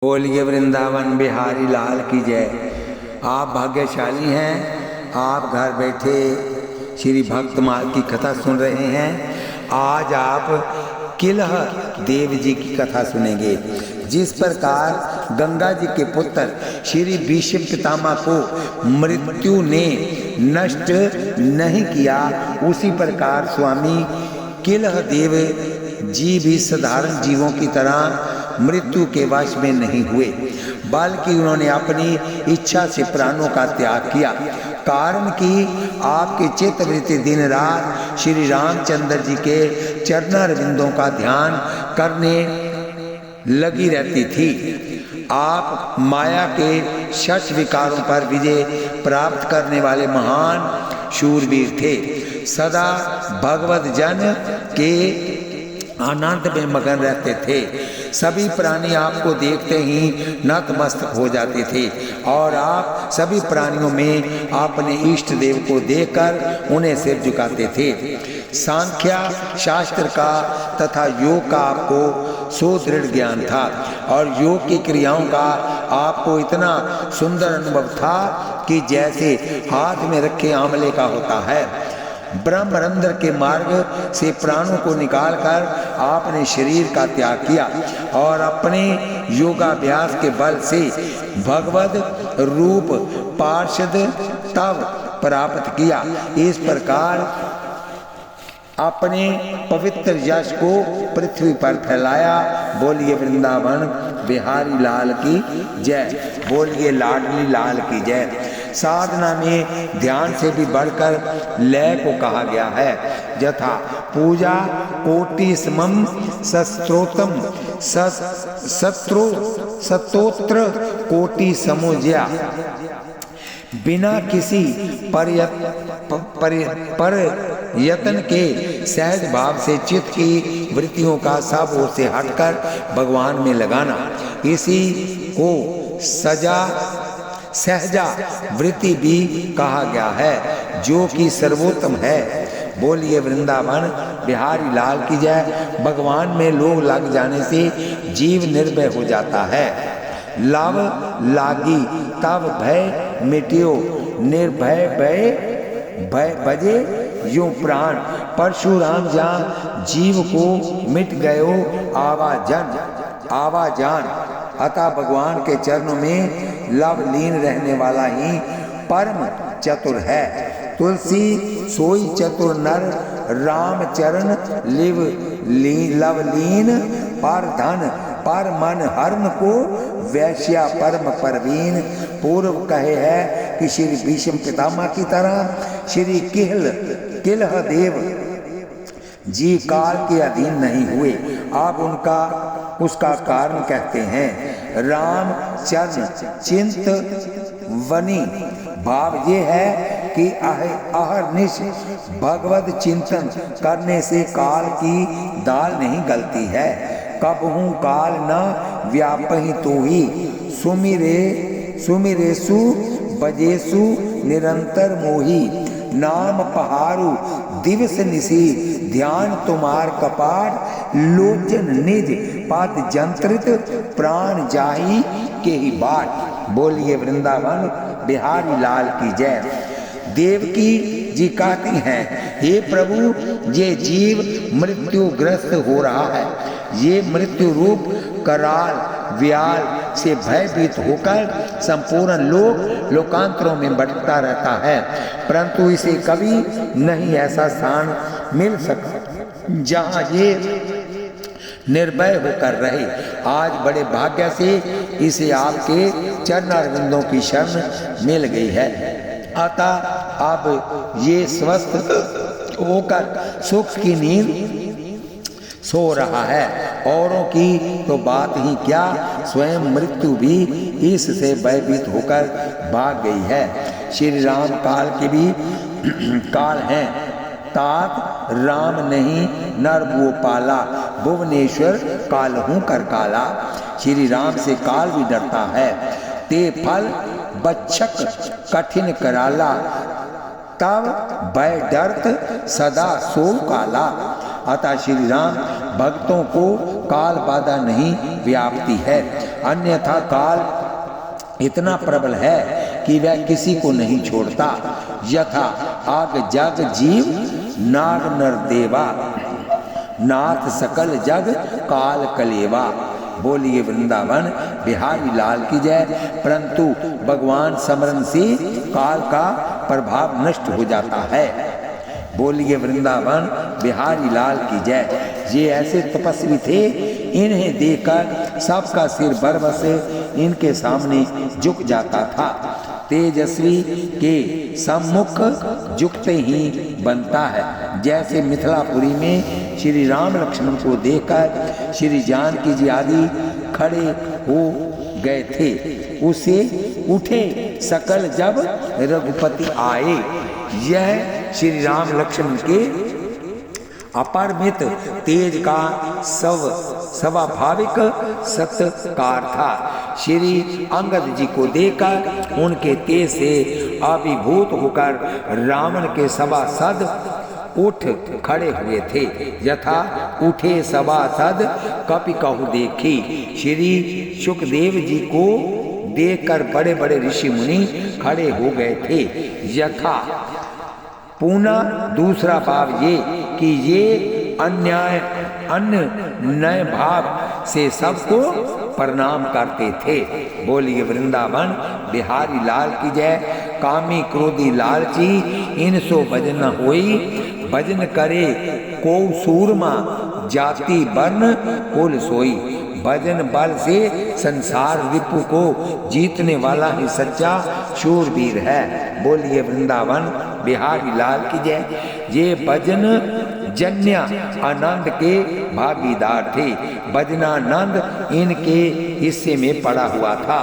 बोलिए वृंदावन बिहारी लाल की जय। आप भाग्यशाली हैं, आप घर बैठे श्री भक्तमाल की कथा सुन रहे हैं। आज आप किलह देव जी की कथा सुनेंगे। जिस प्रकार गंगा जी के पुत्र श्री भीष्म पितामह को मृत्यु ने नष्ट नहीं किया, उसी प्रकार स्वामी किलह देव जी भी साधारण जीवों की तरह मृत्यु के वश में नहीं हुए, बल्कि उन्होंने अपनी इच्छा से प्राणों का त्याग किया। कारण कि आपके चित्तवृत्ति दिन रात श्री रामचंद्र जी के चरणारविंदों का ध्यान करने लगी रहती थी। आप माया के षट विकारों पर विजय प्राप्त करने वाले महान शूरवीर थे। सदा भगवत जन के आनंद में मगन रहते थे। सभी प्राणी आपको देखते ही नतमस्तक हो जाते थे और आप सभी प्राणियों में अपने इष्ट देव को देखकर उन्हें सिर झुकाते थे। सांख्या शास्त्र का तथा योग का आपको सुदृढ़ ज्ञान था और योग की क्रियाओं का आपको इतना सुंदर अनुभव था कि जैसे हाथ में रखे आंवले का होता है। ब्रह्मरंध्र के मार्ग से प्राणों को निकालकर आपने शरीर का त्याग किया और अपने योगाभ्यास के बल से भगवत रूप पार्षद तव प्राप्त किया। इस प्रकार अपने पवित्र यश को पृथ्वी पर फैलाया। बोलिए वृंदावन बिहारी लाल की जय। बोलिए लाडली लाल की जय। साधना में ध्यान से भी बढ़कर लय को कहा गया है। यथा पूजा कोटि समम सस्त्रोतम सत्रोत्र कोटि समोज्या। बिना किसी प्रयत्न के सहज भाव से चित्त की वृत्तियों का सब ओर से हटकर भगवान में लगाना, इसी को सहजा वृत्ति भी कहा गया है, जो कि सर्वोत्तम है। बोलिए वृंदावन बिहारी लाल की जय। भगवान में लोग लग जाने से जीव निर्भय हो जाता है। लव लागी तब भय मिट्यो, निर्भय भय बजे यूं प्राण। परशुराम जहाँ जीव को मिट गयो आवाजान। अतः भगवान के चरणों में लवलीन रहने वाला ही परम चतुर है। तुलसी सोई चतुर नर, राम चरण लवलीन। पर धन पर मन हरण को वैश्या परम परवीन। पूर्व कहे है कि श्री भीष्म पितामह की तरह श्री किलह देव जी काल के अधीन नहीं हुए। आप उसका कारण कहते हैं राम चरण चिंत वनी। भाव ये है कि अहर्निश भगवत चिंतन करने से काल की दाल नहीं गलती है। कबहू काल न व्यापहि तो ही सुमिरेसु बजेसु निरंतर मोही। नाम पहारु दिवस निसी, ध्यान तुम्हार कपाट। लोचन निज पद जंत्रित, प्राण जाही के ही बाट। बोलिए वृंदावन बिहारी लाल की जय। देवकी जी कहती हैं, हे प्रभु, ये जीव मृत्युग्रस्त हो रहा है। ये मृत्यु रूप कराल व्याल से भयभीत होकर संपूर्ण लोकांतरों में भटकता रहता है, परंतु इसे कभी नहीं ऐसा स्थान मिल सका जहाँ ये निर्भय होकर रहे। आज बड़े भाग्य से इसे आपके चरणारविंदों की शरण मिल गई है। अतः अब ये स्वस्थ होकर सुख की नींद सो रहा है। औरों की तो बात ही क्या, स्वयं मृत्यु भी इससे भयभीत होकर भाग गई है। श्री राम काल के भी काल हैं। तात राम नहीं नर वो पाला, भुवनेश्वर काल हूँ कर काला। श्री राम से काल भी डरता है। ते फल बच्छक कठिन कराला, तब भय डरत सदा सो काला। अतः श्री राम भक्तों को काल बाधा नहीं व्याप्ति है। अन्यथा काल इतना प्रबल है कि वह किसी को नहीं छोड़ता। यथा आग जग जीव नाग नर देवा, नाथ सकल जग काल कलेवा। बोलिए वृंदावन बिहारी लाल की जय। परंतु भगवान स्मरण से काल का प्रभाव नष्ट हो जाता है। बोलिए वृंदावन बिहारी लाल की जय। ये ऐसे तपस्वी थे, इन्हें देखकर सबका सिर बरबस इनके सामने झुक जाता था। तेजस्वी के सम्मुख झुकते ही बनता है। जैसे मिथिलापुरी में श्री राम लक्ष्मण को देखकर श्री जानकी जी आदि खड़े हो गए थे, उसे उठे सकल जब रघुपति आए। यह श्री राम लक्ष्मण के अपरिमित तेज का स्वाभाविक सत्कार था। श्री अंगद जी को देखकर उनके तेज से अभिभूत होकर रावण के सभासद उठ खड़े हुए थे। यथा उठे सभासद कपि कहु देखी। श्री सुखदेव जी को देखकर बड़े बड़े ऋषि मुनि खड़े हो गए थे। यथा पुनः दूसरा भाव ये कि ये अन्य नए भाव से सबको प्रणाम करते थे। बोलिए वृंदावन बिहारी लाल की जय। कामी क्रोधी लालची इनसो भजन होई, भजन करे को सूरमा जाति वर्ण कुल सोई। भजन बल से संसार रिपु को जीतने वाला ही सच्चा शूरवीर है। बोलिए वृंदावन बिहारी लाल की जय। ये भजन जन्य आनंद के भागीदार थे। भजनानंद इनके हिस्से में पड़ा हुआ था।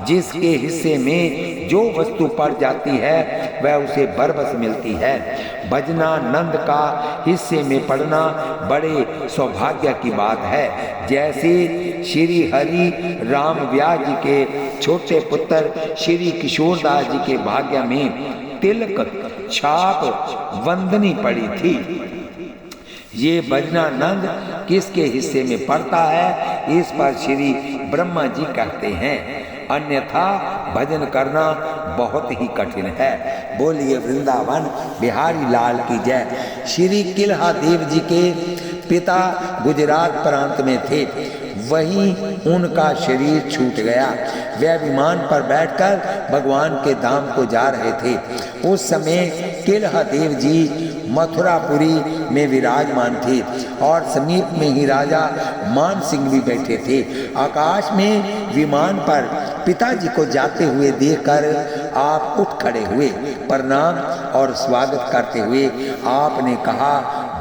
जिसके हिस्से में जो वस्तु पड़ जाती है वह उसे बरबस मिलती है। भजनानंद का हिस्से में पड़ना बड़े सौभाग्य की बात है। जैसे श्री हरि राम व्यास जी के छोटे पुत्र श्री किशोरदास जी के भाग्य में तिलक छाप वंदनी पड़ी थी। ये भजनानंद किसके हिस्से में पड़ता है, इस पर श्री ब्रह्मा जी कहते हैं। अन्यथा भजन करना बहुत ही कठिन है। बोलिए वृंदावन बिहारी लाल की जय। श्री किल्हा देव जी के पिता गुजरात प्रांत में थे, वहीं उनका शरीर छूट गया। वे विमान पर बैठकर भगवान के धाम को जा रहे थे। उस समय किल्हा देव जी मथुरापुरी में विराजमान थे और समीप में ही राजा मान सिंह भी बैठे थे। आकाश में विमान पर पिताजी को जाते हुए देखकर आप उठ खड़े हुए। प्रणाम और स्वागत करते हुए आपने कहा,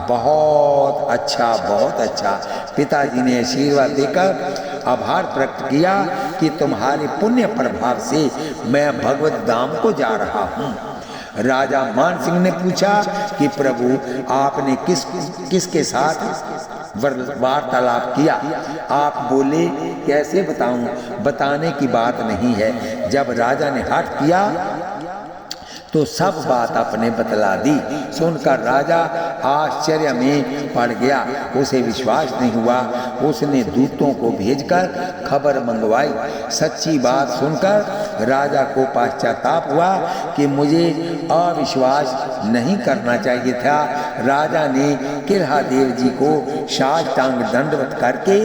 बहुत अच्छा बहुत अच्छा। पिताजी ने आशीर्वाद देकर आभार प्रकट किया कि तुम्हारे पुण्य प्रभाव से मैं भगवत धाम को जा रहा हूँ। राजा मान सिंह ने पूछा कि प्रभु आपने किसके साथ वार्तालाप किया? आप बोले, कैसे बताऊं, बताने की बात नहीं है। जब राजा ने हठ किया तो सब बात अपने बतला दी। सुनकर राजा आश्चर्य में पड़ गया, उसे विश्वास नहीं हुआ। उसने दूतों को भेजकर खबर मंगवाई। सच्ची बात सुनकर राजा को पश्चाताप हुआ कि मुझे अविश्वास नहीं करना चाहिए था। राजा ने किल्हा देव जी को साष्टांग दंडवत करके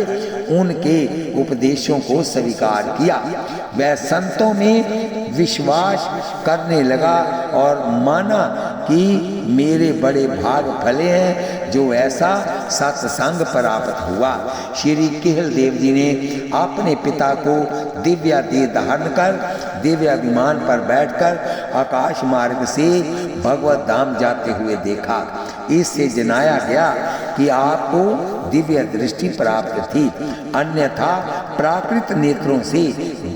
उनके उपदेशों को स्वीकार किया। वह संतों में विश्वास करने लगा और माना कि मेरे बड़े भाग फले हैं जो ऐसा सत्संग प्राप्त हुआ। श्री किल्हा देव जी ने अपने पिता को दिव्या देह धारण कर दिव्या विमान पर बैठकर आकाश मार्ग से भगवत धाम जाते हुए देखा। इससे जनाया गया कि आपको दिव्य दृष्टि प्राप्त थी, अन्यथा प्राकृत नेत्रों से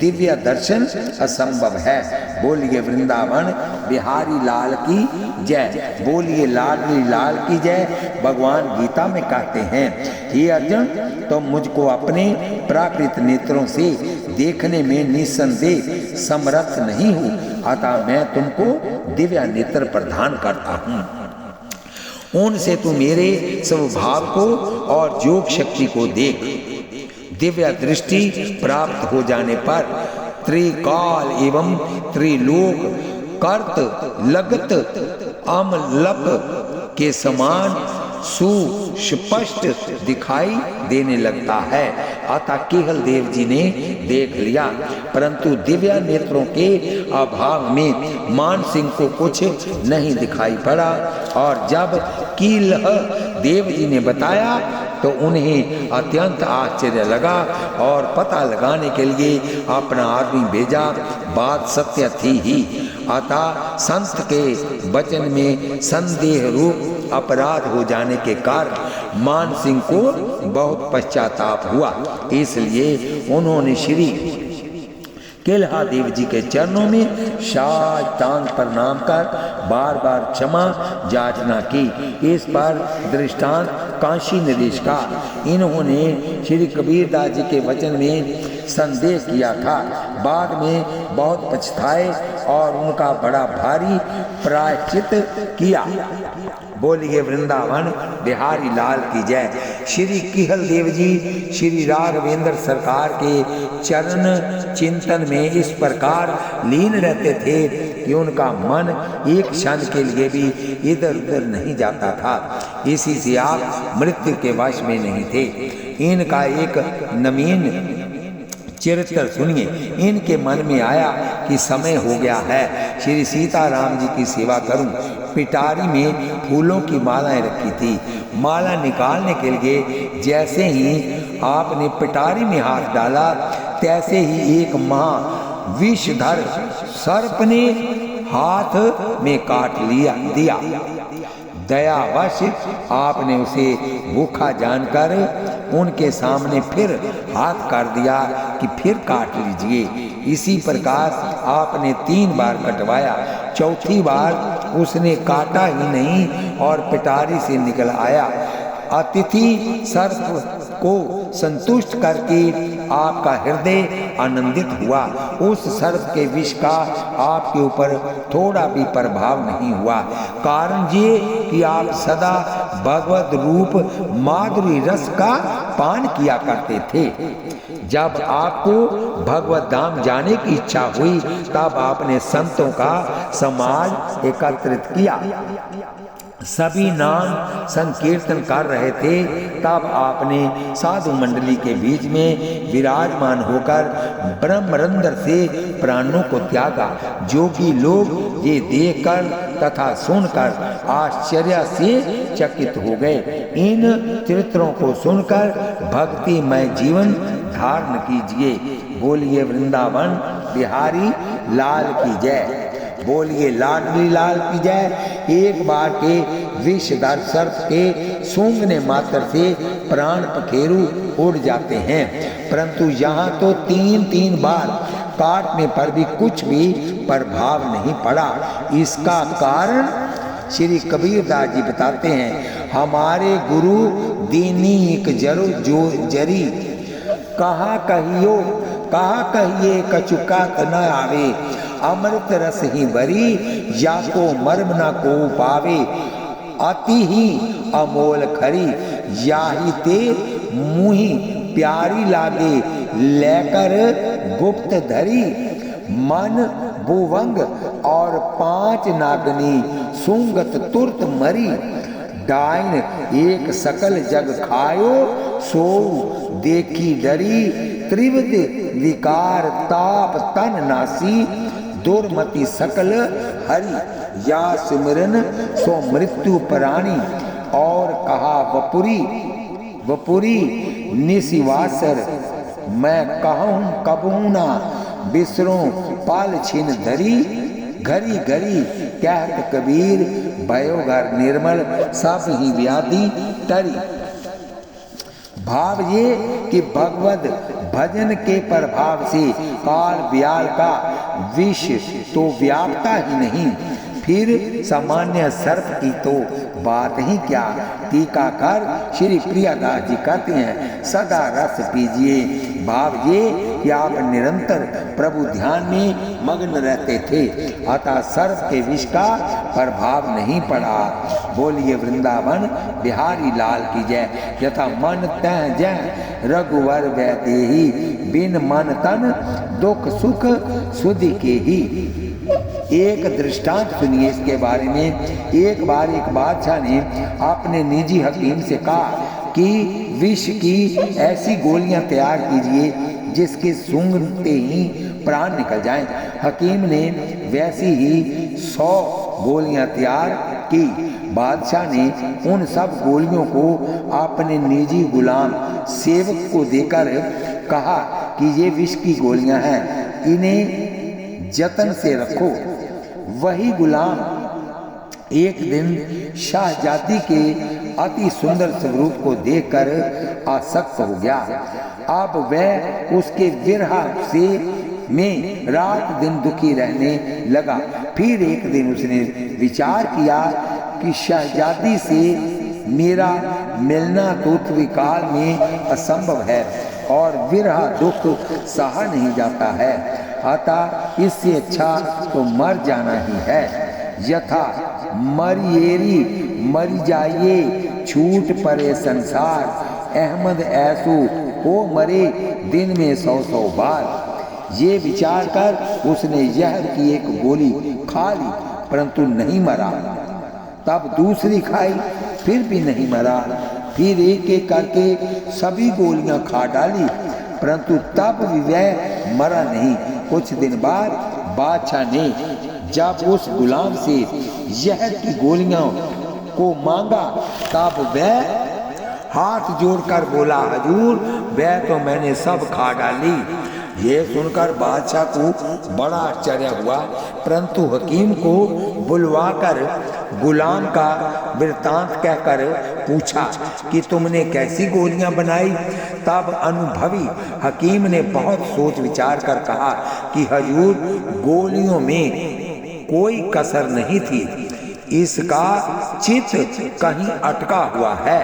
दिव्य दर्शन असंभव है। बोलिए वृंदावन बिहारी लाल की जय। बोलिए लाडली लाल की जय। भगवान गीता में कहते हैं, हे अर्जुन, तुम मुझको अपने प्राकृत नेत्रों से देखने में निसंदेह समर्थ नहीं हो, अतः मैं तुमको दिव्य नेत्र प्रदान करता हूँ। उनसे तू मेरे स्वभाव को और योग शक्ति को देख। दिव्य दृष्टि प्राप्त हो जाने पर त्रिकाल एवं त्रिलोक कर्त लगत अमलक के समान सुस्पष्ट दिखाई देने लगता है। अतः केहल देव जी ने देख लिया, परंतु दिव्य नेत्रों के अभाव में मान सिंह को कुछ नहीं दिखाई पड़ा। और जब कीलह देव जी ने बताया तो उन्हें अत्यंत आश्चर्य लगा और पता लगाने के लिए अपना आदमी भेजा। बात सत्य थी ही, अतः संत के वचन में संदेह रूप अपराध हो जाने के कारण मान सिंह को बहुत पश्चाताप हुआ। इसलिए उन्होंने श्री केल्हा देव जी के चरणों में साष्टांग प्रणाम कर बार बार क्षमा याचना की। इस पर दृष्टांत काशी नरेश का। इन्होंने श्री कबीरदास जी के वचन में संदेह किया था, बाद में बहुत पछताए और उनका बड़ा भारी प्रायश्चित किया। बोलिए वृंदावन बिहारी लाल की जय। श्री केहल देव जी श्री राघवेंद्र सरकार के चरण चिंतन में इस प्रकार लीन रहते थे कि उनका मन एक क्षण के लिए भी इधर उधर नहीं जाता था। इसी से आप मृत्यु के वश में नहीं थे। इनका एक नवीन चरित्र सुनिए। इनके मन में आया कि समय हो गया है श्री सीताराम जी की सेवा करूं। पिटारी में फूलों की मालाएं रखी थी। माला निकालने के लिए जैसे ही आपने पिटारी में हाथ डाला, तैसे ही एक महाविषधर सर्प ने हाथ में काट दिया। दयावश आपने उसे भूखा जानकर उनके सामने फिर हाथ कर दिया कि फिर काट लीजिए। इसी प्रकार आपने 3 बार कटवाया। चौथी बार उसने काटा ही नहीं और पिटारी से निकल आया। अतिथि सर्प को संतुष्ट करके आपका हृदय आनंदित हुआ। उस सर्प के विष का आपके ऊपर थोड़ा भी प्रभाव नहीं हुआ। कारण ये कि आप सदा भगवत रूप माधुरी रस का पान किया करते थे। जब आपको भगवत धाम जाने की इच्छा हुई, तब आपने संतों का समाज एकत्रित किया। सभी नाम संकीर्तन कर रहे थे, तब आपने साधु मंडली के बीच में विराजमान होकर ब्रह्मरंध्र से प्राणों को त्यागा। जोगी लोग ये देखकर तथा सुनकर आश्चर्य से चकित हो गए। इन चरित्रों को सुनकर भक्तिमय जीवन धारण कीजिए। बोलिए वृंदावन बिहारी लाल की जय। बोलिए लाडली लाल की जय। एक बार के विषधर सर्प के सूंघने मात्र से प्राण पखेरु उड़ जाते हैं, परंतु यहाँ तो 3 बार काटने पर भी कुछ भी प्रभाव नहीं पड़ा। इसका कारण श्री कबीरदास जी बताते हैं, हमारे गुरु दीनीक जरो जो जरी, कहा कहिए कचुकात न आवे, अमृत रस ही बरी, या को मर्म न को पावे, अति ही अमोल खरी, याही ते मुहि प्यारी लागे, लेकर गुप्त धरी, मन भुवंग और 5 नागनी, सुंगत तुरत मरी, डाइन एक सकल जग खायो, सो देखी डरी, त्रिविध विकार ताप तन नासी, दुर्मति सकल हरि, या सिमरन सो मृत्यु प्राणी। और कहा वपुरी निशिवासर, मैं कहूँ कबहू ना बिसरों पाल छिन धरी, घरी घरी कहत कबीर, भयो घर निर्मल सब ही व्याधि टरी। भाव ये कि भगवत भजन के प्रभाव से काल व्याल का विष तो व्यापता ही नहीं, फिर सामान्य सर्प की तो बात ही क्या। टीकाकार श्री प्रियदास जी कहते हैं, सदा रस पीजिए। भाव ये कि आप निरंतर प्रभु ध्यान में मग्न रहते थे, अतः सर्प के विष का प्रभाव नहीं पड़ा। बोलिए वृंदावन बिहारी लाल की जय। यथा मन तह जय रघुवर वैदेही, बिन मन तन दुख सुख सुधि के ही। एक दृष्टांत सुनिए इसके बारे में। एक बार एक बादशाह ने अपने निजी हकीम से कहा कि विष की ऐसी गोलियां तैयार कीजिए जिसके सूंघते ही प्राण निकल जाएं। हकीम ने वैसी ही 100 गोलियां तैयार की। बादशाह ने उन सब गोलियों को अपने निजी गुलाम सेवक को देकर कहा कि ये विष की गोलियां हैं, इन्हें जतन से रखो। वही गुलाम एक दिन शाहजादी के अति सुंदर स्वरूप को देखकर आसक्त हो गया। अब वह उसके विरह से में रात दिन दुखी रहने लगा। फिर एक दिन उसने विचार किया कि शहजादी से मेरा मिलना तो त्रिकाल में असंभव है और विरह दुख सहा नहीं जाता है, अतः इससे अच्छा तो मर जाना ही है। यथा मरिएरी मरी जाइए छूट परे संसार, अहमद ऐसो हो मरे दिन में 100 बार। ये विचार कर उसने जहर की एक गोली खा ली परंतु नहीं मरा। तब दूसरी खाई फिर भी नहीं मरा। फिर एक एक करके सभी गोलियां खा डाली परंतु तब भी वह मरा नहीं। कुछ दिन बाद बादशाह ने जब उस गुलाम से जहर की गोलियां को मांगा तब वह हाथ जोड़कर बोला, हजूर वह तो मैंने सब खा डाली। ये सुनकर बादशाह को बड़ा आश्चर्य हुआ, परंतु हकीम को बुलवाकर गुलाम का वृत्तांत कहकर पूछा कि तुमने कैसी गोलियां बनाई। तब अनुभवी हकीम ने बहुत सोच विचार कर कहा कि हजूर गोलियों में कोई कसर नहीं थी, इसका चित्त कहीं अटका हुआ है,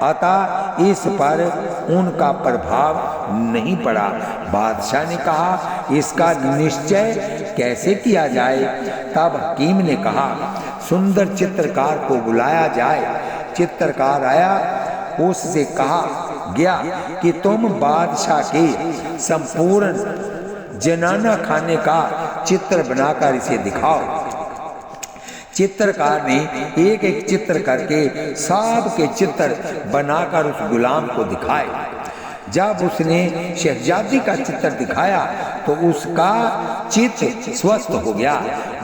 अतः इस पर उनका प्रभाव नहीं पड़ा। बादशाह ने कहा इसका निश्चय कैसे किया जाए। तब हकीम ने कहा सुंदर चित्रकार को बुलाया जाए। चित्रकार आया, उससे कहा गया कि तुम बादशाह के संपूर्ण जनाना खाने का चित्र बनाकर इसे दिखाओ। चित्रकार ने एक एक चित्र करके सब के चित्र बनाकर उस गुलाम को दिखाए। जब उसने शहजादी का चित्र दिखाया तो उसका चित्त स्वस्थ हो गया।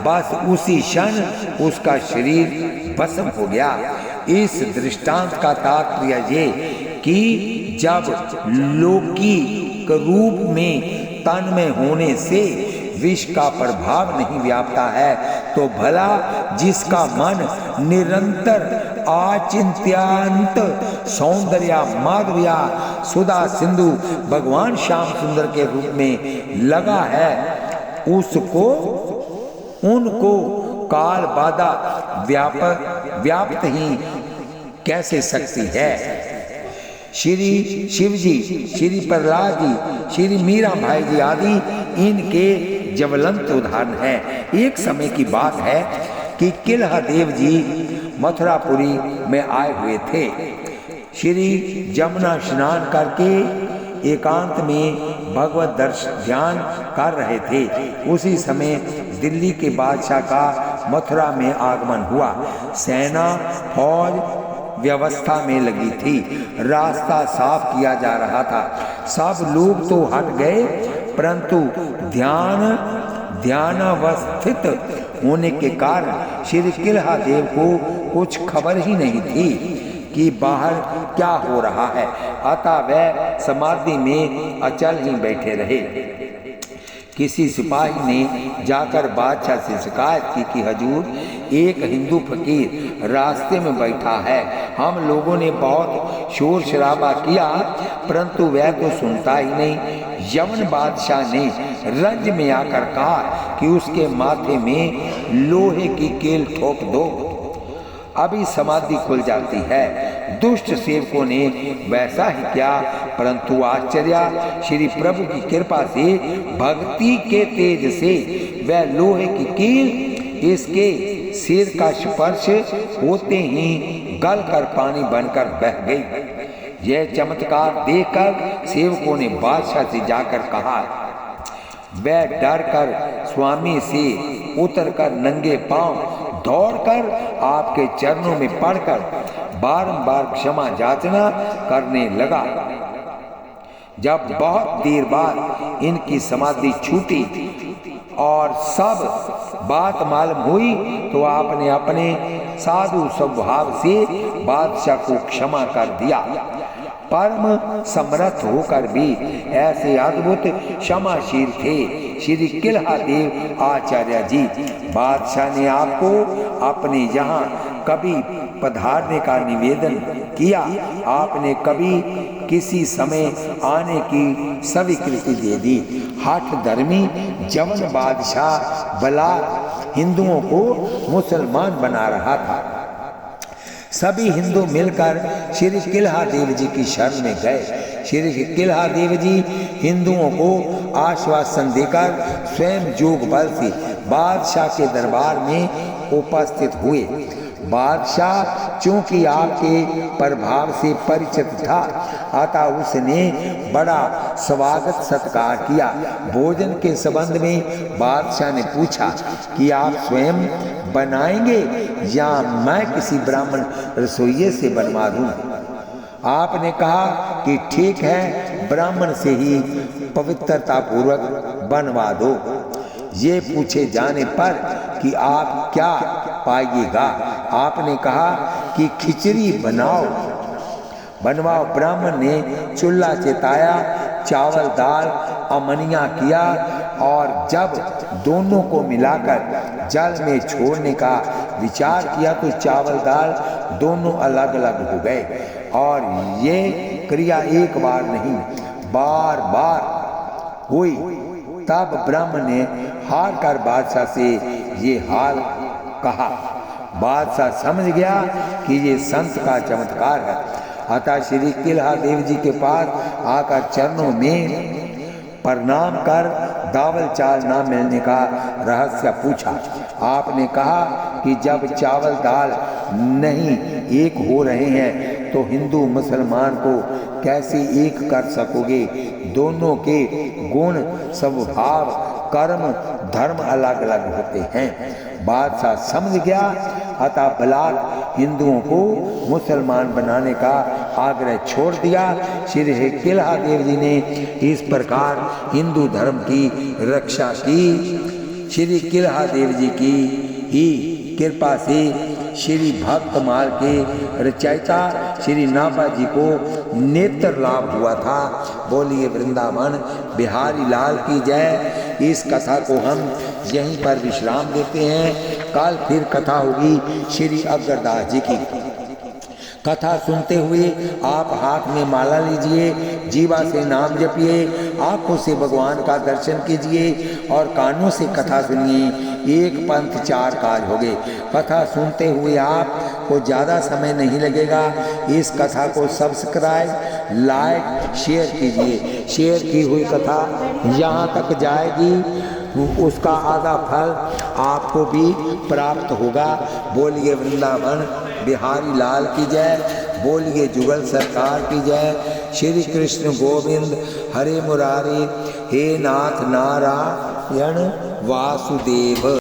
बस उसी क्षण उसका शरीर भस्म हो गया। इस दृष्टांत का तात्पर्य ये कि जब लौकिक रूप में तन में होने से विष का प्रभाव नहीं व्यापता है तो भला जिसका मन निरंतर आचिंत्यांत सौंदर्य माधुर्य सुधा सिंधु भगवान श्याम सुंदर के रूप में लगा है उसको उनको काल बाधा व्याप्त ही कैसे सकती है। श्री शिव जी, श्री प्रहलाद जी, श्री मीरा भाई जी आदि इनके ज्वलंत उदाहरण है। एक समय की बात है कि किल्हा देव जी मथुरापुरी में आए हुए थे। श्री जमुना स्नान करके एकांत में भगवत दर्शन ध्यान कर रहे थे। उसी समय दिल्ली के बादशाह का मथुरा में आगमन हुआ। सेना फौज व्यवस्था में लगी थी। रास्ता साफ किया जा रहा था। सब लोग तो हट गए परंतु ध्यानावस्थित होने के कारण श्री किल्हा देव को कुछ खबर ही नहीं थी कि बाहर क्या हो रहा है, अतः वह समाधि में अचल ही बैठे रहे। किसी सिपाही ने जाकर बादशाह से शिकायत की कि हजूर एक हिंदू फकीर रास्ते में बैठा है। हम लोगों ने बहुत शोर शराबा किया परंतु वह तो सुनता ही नहीं। यमन बादशाह ने रंज में आकर कहा कि उसके माथे में लोहे की कील ठोक दो, अभी समाधि खुल जाती है। दुष्ट सेवकों ने वैसा ही किया, परंतु आश्चर्य, श्री प्रभु की कृपा से भक्ति के तेज से वह लोहे की कील इसके सिर का स्पर्श होते ही गलकर पानी बनकर बह गई। यह चमत्कार देखकर सेवकों ने बादशाह से जाकर कहा। वह डर कर स्वामी से उतरकर नंगे पांव दौड़कर आपके चरणों में पड़कर बारंबार क्षमा याचना करने लगा। जब बहुत देर बाद इनकी समाधि छूटी और सब बात मालूम हुई तो आपने अपने साधु स्वभाव से बादशाह को क्षमा कर दिया। परम समर्थ होकर भी ऐसे अद्भुत क्षमाशील थे श्री किल्हादेव आचार्य जी। बादशाह ने आपको अपने यहाँ कभी पधारने का निवेदन किया। आपने कभी किसी समय आने की स्वीकृति दे दी। हठ धर्मी जवन बादशाह बलाल हिंदुओं को मुसलमान बना रहा था। सभी हिंदू मिलकर श्री किल्हादेव जी की शरण में गए। श्री किल्हादेव जी हिंदुओं को आश्वासन देकर स्वयं जोग बल से बादशाह के दरबार में उपस्थित हुए। बादशाह चूंकि आपके प्रभाव से परिचित था, अतः उसने बड़ा स्वागत सत्कार किया। भोजन के संबंध में बादशाह ने पूछा कि आप स्वयं बनाएंगे या मैं किसी ब्राह्मण रसोइये से बनवा दूं। आपने कहा कि ठीक है, ब्राह्मण से ही पवित्रता पूर्वक बनवा दो। ये पूछे जाने पर कि आप क्या पाइएगा, आपने कहा कि खिचड़ी बनवाओ। ब्राह्मण ने चूल्हा चिताया, चावल दाल अमनिया किया और जब दोनों को मिलाकर जल में छोड़ने का विचार किया तो चावल दाल दोनों अलग अलग हो गए। और ये क्रिया एक बार नहीं, बार बार हुई। तब ब्राह्मण ने हार कर बादशाह से ये हाल कहा। बादशाह समझ गया कि ये संत का चमत्कार है, अतः श्री किल्हादेव जी के पास आकर चरणों में प्रणाम कर दावल चाल न मिलने का रहस्य पूछा। आपने कहा कि जब चावल दाल नहीं एक हो रहे हैं तो हिंदू मुसलमान को कैसे एक कर सकोगे? दोनों के गुण स्वभाव कर्म धर्म अलग अलग होते हैं। बादशाह समझ गया, अतः बलाल हिंदुओं को मुसलमान बनाने का आग्रह छोड़ दिया। श्री किल्हादेव जी ने इस प्रकार हिंदू धर्म की रक्षा की। श्री किल्हादेव जी की ही कृपा से श्री भक्तमाल के रचयिता श्री नाभा जी को नेत्र लाभ हुआ था। बोलिए वृंदावन बिहारी लाल की जय। इस कथा को हम यहीं पर विश्राम देते हैं। कल फिर कथा होगी श्री अग्रदास जी की। कथा सुनते हुए आप हाथ में माला लीजिए, जीवा से नाम जपिए, आंखों से भगवान का दर्शन कीजिए और कानों से कथा सुनिए। एक पंथ चार काज हो गए। कथा सुनते हुए आपको ज़्यादा समय नहीं लगेगा। इस कथा को सब्सक्राइब लाइक शेयर कीजिए। शेयर की हुई कथा यहाँ तक जाएगी, उसका आधा फल आपको भी प्राप्त होगा। बोलिए वृंदावन बिहारी लाल की जय। बोलिए जुगल सरकार की जय। श्री कृष्ण गोविंद हरे मुरारी, हे नाथ नारायण वासुदेव।